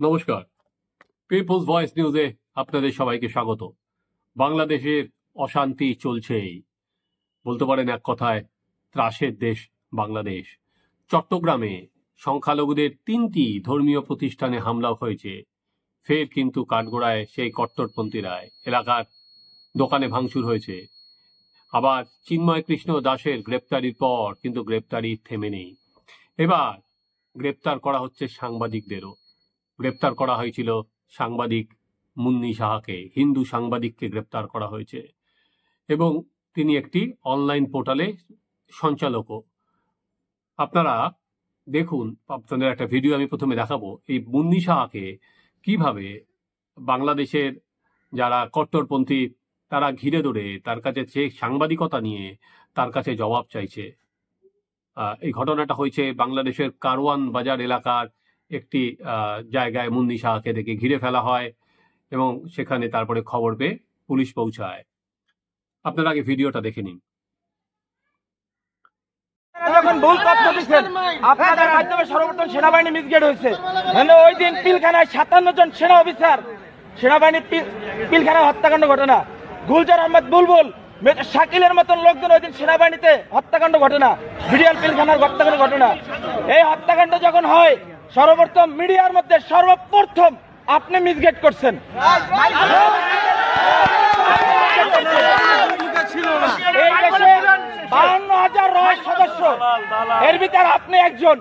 নমস্কার, people's voice নিউজে আপনাদের সবাইকে স্বাগত। বাংলাদেশের অশান্তি চলছেই, বলতে পারেন এক কথায় ত্রাসের দেশ বাংলাদেশ। চট্টগ্রামে সংখ্যালঘুদের 3টি ধর্মীয় প্রতিষ্ঠানে হামলা হয়েছে। ফের কিন্তু কাঠগোড়ায় সেই কট্টরপন্থীরা, এলাকার দোকানে ভাঙচুর হয়েছে। আবার চিন্ময় কৃষ্ণ দাসের গ্রেপ্তারির পর কিন্তু গ্রেপ্তারি থেমে নেই। এবার গ্রেপ্তার করা হচ্ছে সাংবাদিকদেরও। গ্রেপ্তার করা হয়েছিল সাংবাদিক মুন্নি সাহাকে, হিন্দু সাংবাদিককে গ্রেপ্তার করা হয়েছে এবং তিনি একটি অনলাইন পোর্টালে সঞ্চালকও। আপনারা দেখুন, আপনাদের একটা ভিডিও আমি প্রথমে দেখাবো। এই মুন্নি সাহাকে কিভাবে বাংলাদেশের যারা কট্টরপন্থী তারা ঘিরে ধরে তার কাছে সে সাংবাদিকতা নিয়ে তার কাছে জবাব চাইছে। এই ঘটনাটা হয়েছে বাংলাদেশের কারওয়ান বাজার এলাকার একটি জায়গায়। মুন্নি সাহাকে দেখে ঘিরে ফেলা হয় এবং সেখানে তারপরে খবর পেয়ে পুলিশ পৌঁছায়। আপনারা আগে ভিডিওটা দেখে নিন। যখন ভুল তথ্য দিচ্ছেন আপনাদের মাধ্যমে সর্বপ্রথম সেনাবাহিনী মিসগেট হয়েছে। ওই দিন পিলখানায় 57 জন সেনা অফিসার সেনাবাহিনী পিলখানায় হত্যাকাণ্ড ঘটনা। গুলজার আহমেদ বুলবুল, শাকিলের মতন লোকজন ওই দিন সেনাবাহিনীতে হত্যাকাণ্ড ঘটনা, বিডিআর পিলখানার হত্যাকাণ্ড ঘটনা। এই হত্যাকাণ্ড যখন হয় সর্বপ্রথম মিডিয়ার মধ্যে সর্বপ্রথম আপনি মিসগেট করছেন। এই দেশে 52,000 রহস্য সদস্য, এর ভিতরে আপনি একজন।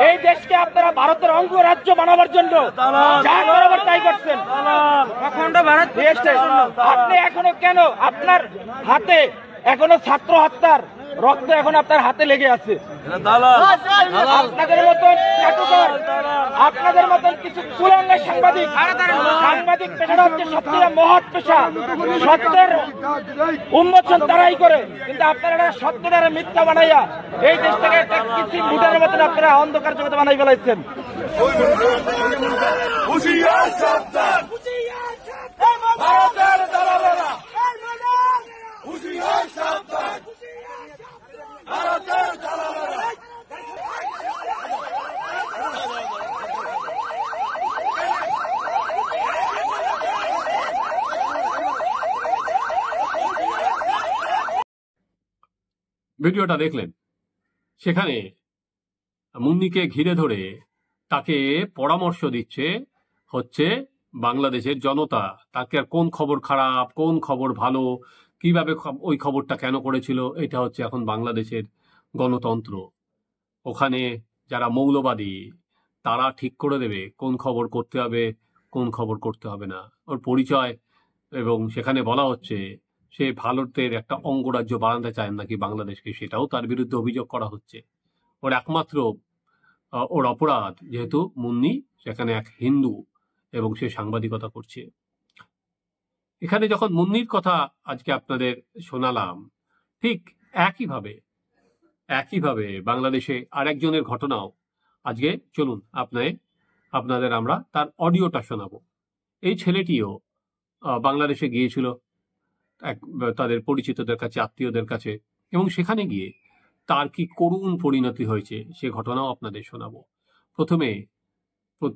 এই দেশকে আপনারা ভারতের অঙ্গরাজ্য বানাবার জন্য যা করাবার তাই করছেন। আপনি এখনো কেন, আপনার হাতে এখনো ছাত্র হত্যার রক্ত এখন আপনার হাতে লেগে আছে। আপনাদের মতন আপনাদের মতন কিছু কুলাঙ্গা সাংবাদিক পেশাটা হচ্ছে সত্যিটা মহৎ পেশা। সত্যের উন্মোচন তারাই করে, কিন্তু আপনারা সত্যটারে মিথ্যা বানাইয়া এই দেশটাকে একটা কিছু ভুটানের মতন আপনারা অন্ধকার জগতে বানাই ফেলাইছেন। ভিডিওটা দেখলেন, সেখানে মুন্নিকে ঘিরে ধরে তাকে পরামর্শ দিচ্ছে হচ্ছে বাংলাদেশের জনতা। তাকে আর কোন খবর খারাপ, কোন খবর ভালো, কিভাবে ওই খবরটা কেন করেছিল, এটা হচ্ছে এখন বাংলাদেশের গণতন্ত্র। ওখানে যারা মৌলবাদী তারা ঠিক করে দেবে কোন খবর করতে হবে, কোন খবর করতে হবে না। ওর পরিচয়, এবং সেখানে বলা হচ্ছে সে ভারতের একটা অঙ্গরাজ্য বানাতে চায় নাকি বাংলাদেশকে, সেটাও তার বিরুদ্ধে অভিযোগ করা হচ্ছে। ওর একমাত্র ওর অপরাধ যেহেতু মুন্নি সেখানে এক হিন্দু এবং সে সাংবাদিকতা করছে। এখানে যখন মুন্নির কথা আজকে আপনাদের শোনালাম, ঠিক একইভাবে বাংলাদেশে আরেকজনের ঘটনাও আজকে চলুন আপনাদের আমরা তার অডিওটা শোনাবো। এই ছেলেটিও বাংলাদেশে গিয়েছিল তাদের পরিচিতদের কাছে, আত্মীয়দের কাছে, এবং সেখানে গিয়ে তার কি করুণ পরিণতি হয়েছে সে ঘটনাও আপনাদের শোনাবো। প্রথমে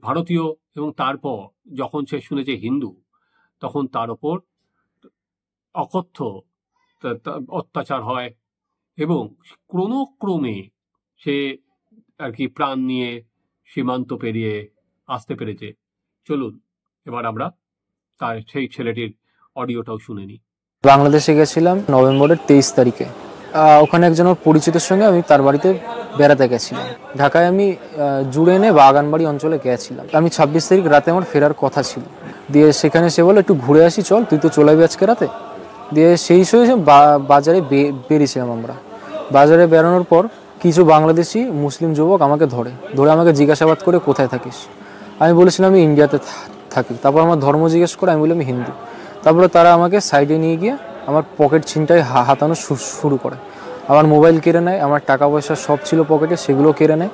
ভারতীয় এবং তারপর যখন সে শুনেছে হিন্দু, তখন তার ওপর অকথ্য অত্যাচার হয় এবং ক্রমে সে আর কি প্রাণ নিয়ে সীমান্ত পেরিয়ে আসতে পেরেছে। চলুন এবার আমরা তার সেই ছেলেটির অডিওটাও শুনে নিই। বাংলাদেশে গেছিলাম নভেম্বরের 23 তারিখে। ওখানে একজন পরিচিতের সঙ্গে আমি তার বাড়িতে বেড়াতে গেছিলাম। ঢাকায় আমি জুড়েনে বাগানবাড়ি অঞ্চলে গেছিলাম। আমি 26 তারিখ রাতে আমার ফেরার কথা ছিল। দিয়ে সেখানে সে বলে একটু ঘুরে আসি, চল, তুই তো চলে যাবি আজকে রাতে। দিয়ে সেই সময় বাজারে বেরিয়েছিলাম আমরা। বাজারে বেরোনোর পর কিছু বাংলাদেশি মুসলিম যুবক আমাকে ধরে আমাকে জিজ্ঞাসাবাদ করে কোথায় থাকিস। আমি বলেছিলাম আমি ইন্ডিয়াতে থাকি। তারপর আমার ধর্ম জিজ্ঞেস করে, আমি বলি আমি হিন্দু। তারপরে তারা আমাকে সাইডে নিয়ে গিয়ে আমার পকেট ছিনতাই হাতানো শুরু করে। আমার মোবাইল কেড়ে নেয়, আমার টাকা পয়সা সব ছিল পকেটে, সেগুলো কেড়ে নেয়।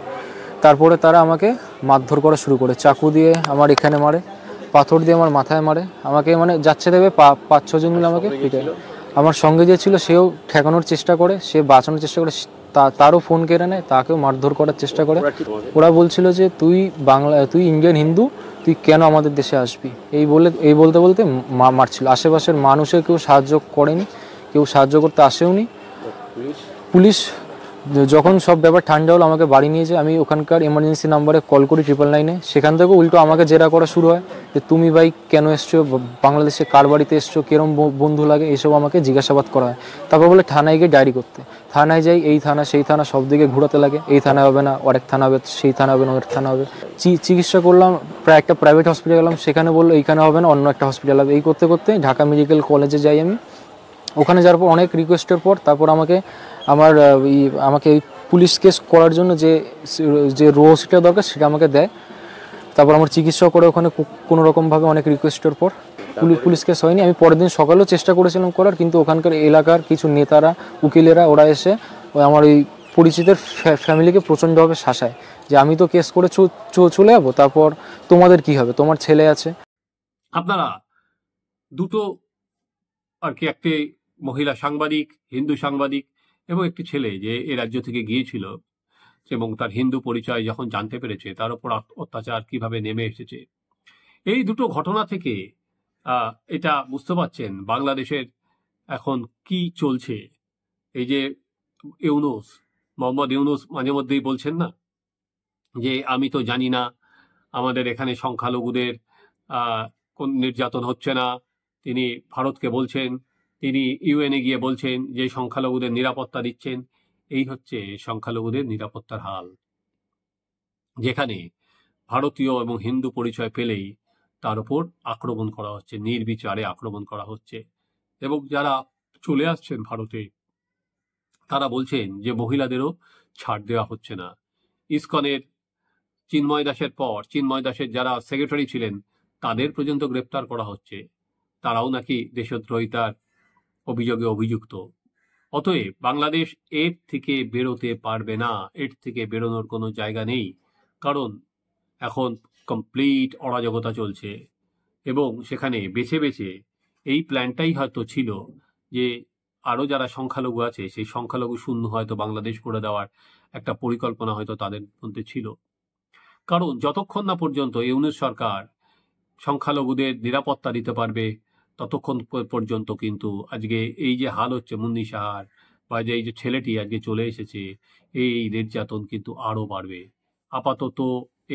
তারপরে তারা আমাকে মারধর করা শুরু করে, চাকু দিয়ে আমার এখানে মারে, পাথর দিয়ে আমার মাথায় মারে। আমাকে যাচ্ছে দেবে 5-6 জন মিলে আমাকে পিটায়। আমার সঙ্গে যে ছিল সেও ঠেকানোর চেষ্টা করে, সে বাঁচানোর চেষ্টা করে, তারও ফোন কেড়ে নেয়, তাকেও মারধর করার চেষ্টা করে। ওরা বলছিল যে তুই ইন্ডিয়ান হিন্দু, তুই কেন আমাদের দেশে আসবি, এই বলতে বলতে মারছিল। আশেপাশের মানুষের কেউ সাহায্য করেনি, কেউ সাহায্য করতে আসেওনি। পুলিশ যখন সব ব্যাপার ঠান্ডা হলো আমাকে বাড়ি নিয়ে যায়। আমি ওখানকার এমার্জেন্সি নাম্বারে কল করি 999-এ। সেখান থেকে উল্টো আমাকে জেরা করা শুরু হয় যে তুমি ভাই কেন এসছো, বাংলাদেশে কার বাড়িতে এসছো, কিরম বন্ধু লাগে, এইসব আমাকে জিজ্ঞাসাবাদ করা হয়। তারপর বলে থানায় গিয়ে ডায়েরি করতে। থানায় যাই, এই থানা সেই থানা সব দিকে ঘোরাতে লাগে। এই থানা হবে না, আরেক থানা হবে, সেই থানা হবে না, আরেক থানা হবে। চিকিৎসা করলাম, প্রায় একটা প্রাইভেট হসপিটাল গেলাম, সেখানে বললো এইখানে হবে না, অন্য একটা হসপিটাল হবে। এই করতে করতে ঢাকা মেডিকেল কলেজে যাই আমি। ওখানে যাওয়ার পর অনেক রিকোয়েস্টের পর তারপর আমাকে এই পুলিশ কেস করার জন্য যে রসিদটা দরকার সেটা আমাকে দেয়। তারপর আমার চিকিৎসা করে ওখানে কোনো রকমভাবে অনেক রিকোয়েস্টের পর পুলিশ কেস হয়নি। আমি পরের দিন সকালেও চেষ্টা করেছিলাম করার, কিন্তু ওখানকার এলাকার কিছু নেতারা, উকিলেরা, ওরা এসে আমার ওই পরিচিতের ফ্যামিলিকে প্রচণ্ডভাবে শাসায় যে আমি তো কেস করে চলে যাবো, তারপর তোমাদের কি হবে, তোমার ছেলে আছে। আপনারা দুটো আর কি, একটি মহিলা সাংবাদিক, হিন্দু সাংবাদিক, এবং একটি ছেলে যে এ রাজ্য থেকে গিয়েছিল এবং তার হিন্দু পরিচয় যখন জানতে পেরেছে, তার উপর অত্যাচার কিভাবে নেমে এসেছে, এই দুটো ঘটনা থেকে এটা বুঝতে পারছেন বাংলাদেশের এখন কি চলছে। এই যে মোহাম্মদ ইউনূস মাঝে মধ্যেই বলছেন না যে আমি তো জানি না আমাদের এখানে সংখ্যালঘুদের কোন নির্যাতন হচ্ছে না। তিনি ভারতকে বলছেন, তিনি ইউএনএ গিয়ে বলছেন যে সংখ্যালঘুদের নিরাপত্তা দিচ্ছেন। এই হচ্ছে সংখ্যালঘুদের নিরাপত্তার হাল, যেখানে ভারতীয় এবং হিন্দু পরিচয় পেলেই তার উপর আক্রমণ করা হচ্ছে, নির্বিচারে আক্রমণ করা হচ্ছে। এবং যারা চলে আসছেন ভারতে, তারা বলছেন যে মহিলাদেরও ছাড় দেওয়া হচ্ছে না। ইসকনের চিন্ময় দাসের পর চিন্ময় দাসের যারা সেক্রেটারি ছিলেন তাদের পর্যন্ত গ্রেপ্তার করা হচ্ছে, তারাও নাকি দেশদ্রোহিতার অভিযোগে অভিযুক্ত। অতএব বাংলাদেশ এর থেকে বেরোতে পারবে না, এর থেকে বেরোনোর কোনো জায়গা নেই, কারণ এখন কমপ্লিট অরাজকতা চলছে। এবং সেখানে বেছে বেছে এই প্ল্যানটাই হয়তো ছিল যে আরও যারা সংখ্যালঘু আছে সেই সংখ্যালঘু শূন্য হয়তো বাংলাদেশ করে দেওয়ার একটা পরিকল্পনা হয়তো তাদের মধ্যে ছিল। কারণ যতক্ষণ না পর্যন্ত ইউনূস সরকার সংখ্যালঘুদের নিরাপত্তা দিতে পারবে, ততক্ষণ পর্যন্ত কিন্তু আজকে এই যে হাল হচ্ছে মুন্নি সাহার, বা যে এই যে ছেলেটি আজকে চলে এসেছে, এই নির্যাতন কিন্তু আরও বাড়বে। আপাতত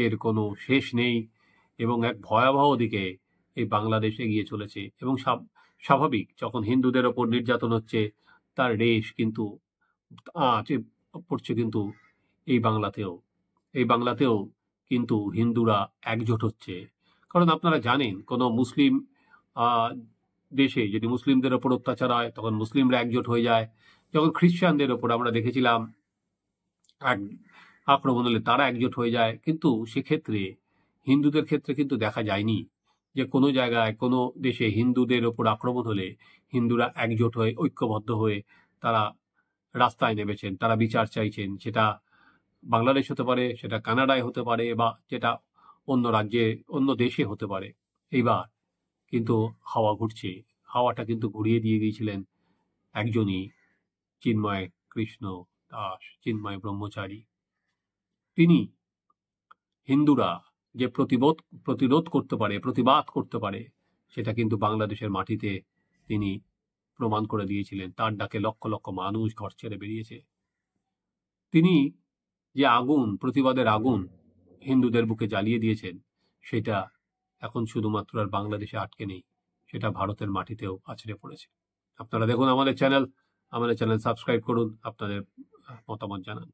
এর কোনো শেষ নেই এবং এক ভয়াবহ দিকে এই বাংলাদেশ এগিয়ে চলেছে। এবং স্বাভাবিক, যখন হিন্দুদের ওপর নির্যাতন হচ্ছে তার রেশ কিন্তু পড়ছে কিন্তু এই বাংলাতেও কিন্তু হিন্দুরা একজোট হচ্ছে। কারণ আপনারা জানেন, কোনো মুসলিম দেশে যদি মুসলিমদের ওপর অত্যাচার হয় তখন মুসলিমরা একজোট হয়ে যায়। যখন খ্রিস্টানদের ওপর আমরা দেখেছিলাম আক্রমণ হলে তারা একজোট হয়ে যায়। কিন্তু সেক্ষেত্রে হিন্দুদের ক্ষেত্রে কিন্তু দেখা যায়নি যে কোনো জায়গায় কোনো দেশে হিন্দুদের ওপর আক্রমণ হলে হিন্দুরা একজোট হয়ে, ঐক্যবদ্ধ হয়ে তারা রাস্তায় নেমেছেন, তারা বিচার চাইছেন। সেটা বাংলাদেশ হতে পারে, সেটা কানাডায় হতে পারে, বা যেটা অন্য রাজ্যে, অন্য দেশে হতে পারে। এইবার কিন্তু হাওয়া ঘুরছে, হাওয়াটা কিন্তু ঘুরিয়ে দিয়ে গিয়েছিলেন একজনই, চিন্ময় কৃষ্ণ দাস, চিন্ময় ব্রহ্মচারী। তিনি হিন্দুরা যে প্রতিরোধ করতে পারে, প্রতিবাদ করতে পারে, সেটা কিন্তু বাংলাদেশের মাটিতে তিনি প্রমাণ করে দিয়েছিলেন। তার ডাকে লক্ষ লক্ষ মানুষ ঘর ছেড়ে বেরিয়েছে। তিনি যে আগুন, প্রতিবাদের আগুন হিন্দুদের বুকে জ্বালিয়ে দিয়েছেন, সেটা এখন শুধুমাত্র আর বাংলাদেশে আটকে নেই, সেটা ভারতের মাটিতেও আছড়ে পড়েছে। আপনারা দেখুন আমাদের চ্যানেল সাবস্ক্রাইব করুন, আপনাদের মতামত জানান।